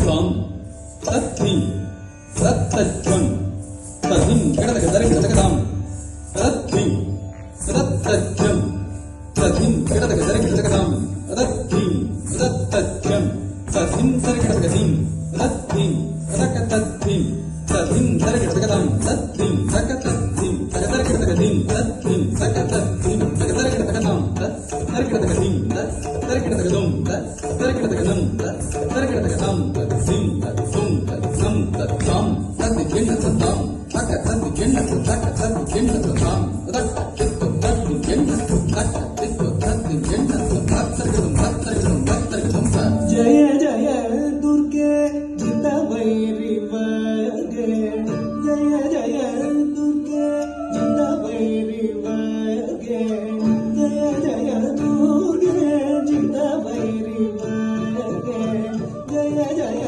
தாம் தத்ரீம் தத்தத்யம் ததிம் கிடதக தரிம் கிடதகதாம் தத்ரீம் தத்தத்யம் ததிம் கிடதக தரிம் கிடதகதாம் தத்ரீம் தத்தத்யம் ததிம் தரி கிடதகதீம் தத்ரீம் தகதத்ரீம் ததிம் தரி கிடதகதாம் தத்ரீம் தகதத்ரீம் தகதரி கிடதகதீம் தத்ரீம் தகதத்ரீம் தகதரி கிடதகதாம் தரி கிடதகதீம் தரி கிடதகதும் தரி கிடதகதம் தரி கிடதகதாம் தத்ரீம் தத்சும் தத்சம் தத்தாம் தத்தி கிண்ணத்தாம் தக தத்தி கிண்ணத்து தக தத்தி கிண்ணத்தாம் தக்க கித்து தத்தி கிண்ணத்து தக்க கித்து தத்தி கிண்ணத்து தத்தரிகதும் தத்தரிகதும் தத்தரிகதும் ஜய ஜய துர்கே ஜித வைரி வகே ஜய ஜய துர்கே ஜித வைரி வகே ஜய ஜய துர்கே ஜித வைரி வகே ஜய ஜய